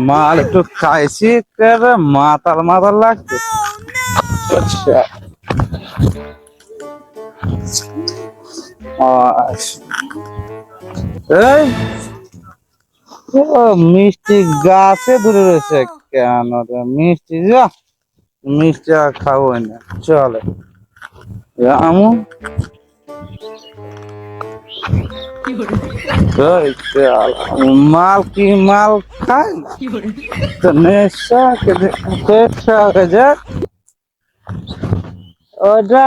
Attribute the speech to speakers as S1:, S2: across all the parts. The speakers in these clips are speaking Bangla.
S1: মাল একটু খাইছি, মাতাল মাতাল লাগছে। আচ্ছা এই মিষ্টি গাছে ধরে রয়েছে কেন রে? মিষ্টি যা মিষ্টি আর খাবো না, চলে আমু। মাল কি মাল খায় তো নেশা হয়ে যায়। ওটা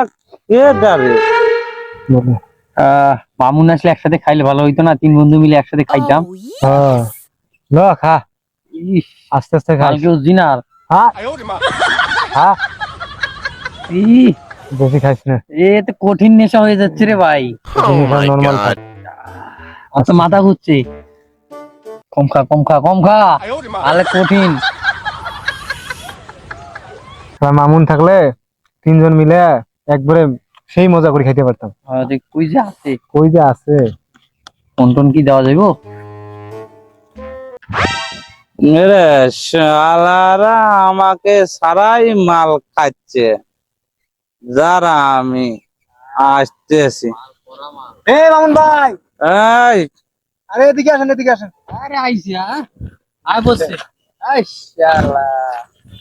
S1: কে ডারে?
S2: মামুন আসলে একসাথে খাইলে ভালো হইতো না? 3 বন্ধু মিলে একসাথে খাইতাম।
S3: খা
S2: ইস,
S3: আস্তে আস্তে খা।
S2: কালকে জিনার
S3: বেশি খাইস না,
S2: তো কঠিন নেশা হয়ে যাচ্ছে রে ভাই।
S3: নর্মাল খা।
S2: অত মাথা ঘুরছে। কম খা কম খা কম খা, তাহলে কঠিন।
S3: মামুন থাকলে 3 জন মিলে একবারে সেই মজা করে খাইতে পারতাম।
S2: কই যে আছে,
S3: কই যে আছে।
S2: টন কি দেওয়া যাইবো?
S1: রে শালারা আমাকে সারাই মাল খাচ্ছে, যারা আমি আসতেছি।
S3: এই মামুন ভাই,
S1: এই
S3: আরে এদিকে আসেন, এদিকে আসেন।
S2: আরে আইছি, আয় বসছে। আই শালা,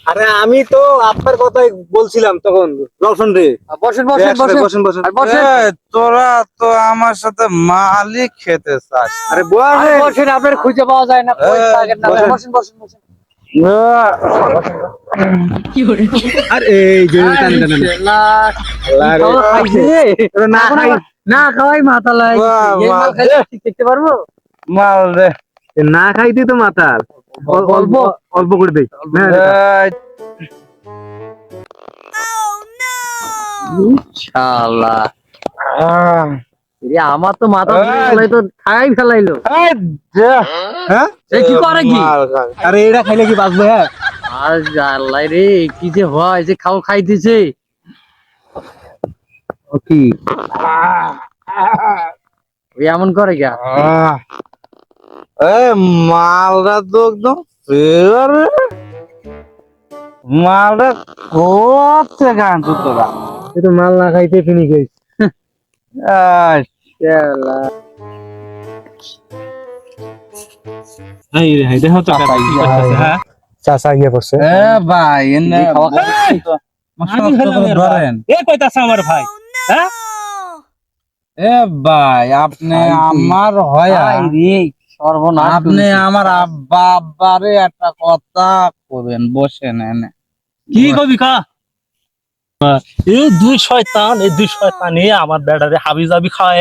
S3: আরে আমি তো আপনার কথাই বলছিলাম তখন। রওশন রে,
S2: বসেন বসেন বসেন
S3: বসেন বসেন।
S2: আর বসেন।
S1: এই, তোরা তো আমার সাথে মালিক খেতে চাস।
S3: আরে
S2: আরে বসেন, আপনার খুঁজে পাওয়া যায় না, কই থাকেন না?
S3: বসেন।
S2: বসেন বসেন বসেন।
S3: আরে এই যে
S2: শালা,
S3: আল্লাহ রে।
S2: খাওয়া খাইছে রে।
S3: না খাই,
S2: না খাওয়াই মাথা লাগে।
S1: বাহ,
S2: এই মাল
S1: বাহ।
S2: খাইলে ঠিক দেখতে পারবো?
S1: মাল রে।
S3: না খাইতে তো মাতাল।
S2: অল্প
S3: অল্প করে দেই।
S1: এই,
S2: শালা,
S1: আহ,
S2: আমার তো মাথা
S1: এই।
S2: ঘুরে গেলাই, তো খাই ফেলাইলো।
S1: এই, যা।
S3: হ্যাঁ,
S2: এ কি করে কি?
S1: মাল খা।
S3: আরে এটা খাইলে কি বাঁচবে? হ্যাঁ,
S2: আর জানলাই রে, কি যে হয় যে খাইতেছে।
S3: ও কি
S2: ওই এমন করে গা।
S1: আহ, এই মালটা তো একদম ফেভার। মালটা কোথা গান তোরা?
S3: এটা মাল না খাইতে ফিনি গেছ।
S1: আহ, শালা।
S3: এই রে, দেখো তো কাকা কি করতেছে। হ্যাঁ, চাচা গিয়ে পড়ছে।
S1: এ ভাই এনে
S2: খাওয়া
S1: এই তো,
S3: আমি হলাম এর ভাই।
S1: ধরেন।
S3: এ কইতাছে আমার ভাই। হ্যাঁ,
S1: এ ভাই আপনি আমার হয়া,
S2: আই রে, সর্বনাশ
S1: আপনি
S2: করেছে।
S1: আমার আব্বা আব্বারে একটা কথা কবেন, বসেন এনে।
S3: কি কবি কা? এই দুই শয়তান আমার বেড়ারে হাবি জাবি খায়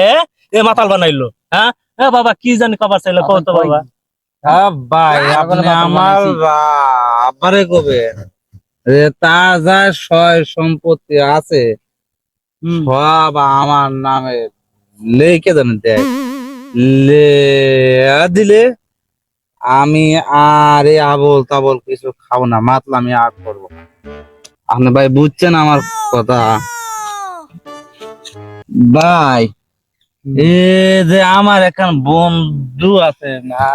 S3: এ মাতাল বানাইলো। হ্যাঁ, এ বাবা কি জানি কবার চাইলো কও তো বাবা।
S1: ভাই আপনি আমার আব্বারে কবেন যে তার যা সয় সম্পত্তি আছে সব আমার নামে লেখে দেন, দেয় দিলে আমি আর এ আবল তাবল কিছু খাবো না, মাতলামি আর করবো না। আপনি ভাই বুঝছেন আমার কথা? ভাই এ যে আমার এখন বন্ধু আছে না,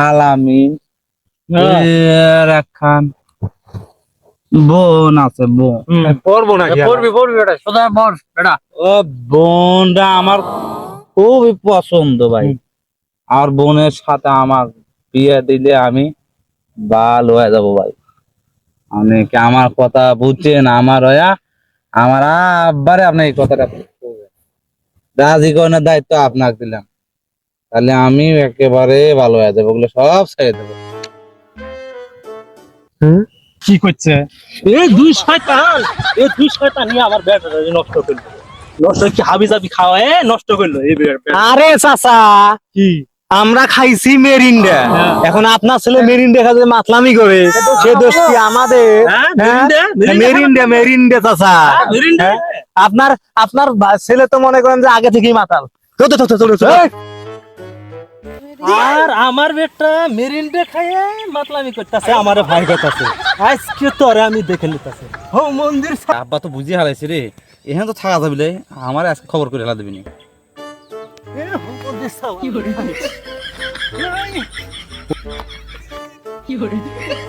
S1: আলামিন, এর একখান বোন আছে, বোন।
S3: পড়বো নাকি?
S2: পড়বি বেটা, সোজা বস বেটা।
S1: ও বোনটা আমার খুবই পছন্দ ভাই। আর বোনের সাথে আমার বিয়ে দিলে আমি ভালো হয়ে যাবো ভাই। আপনি কি আমার কথা বুঝছেন? আমার হয়া আমার আব্বারে আপনি এই কথাটা বলবেন। রাজি করানোর দায়িত্ব আপনাকে দিলাম, তাহলে আমি একেবারে ভালো হয়ে যাবো, ওগুলো সব ছেড়ে দেবো।
S3: কি করছে? এই দুই শয়তান আমার বেড়ারে নষ্ট করলো। নষ্ট কি হাবি জাবি খাওয়ায় নষ্ট করলো এই বেড়া।
S4: আরে চাচা,
S3: কি
S4: আমরা খাইছি মেরিন্ডা,
S3: হ্যাঁ।
S4: এখন আপনার ছেলে মেরিন্ডা খাতে মাতলামি করে, সে দোষ কি আমাদের?
S3: হ্যাঁ,
S4: হ্যাঁ? মেরিন্ডা চাচা।
S3: মেরিন্ডা?
S4: হ্যাঁ? আপনার আপনার ছেলে তো মনে করেন যে আগে থেকেই মাতাল। চলো, চলো, চলো, চলো।
S3: এই! আর আমার বেটা মেরিন্ডা খাইয়ে মাতলামি করতেছে, আমার ভাই করতেছে। আজকে তোরে আমি দেখে নিতেছে ও মন্দির।
S1: আব্বা তো বুঝিয়ে হারাইছে রে, এখানে তো থাকা যাবে রে, আমার আজকে খবর করে হেলা দেবিনি।
S5: 有人，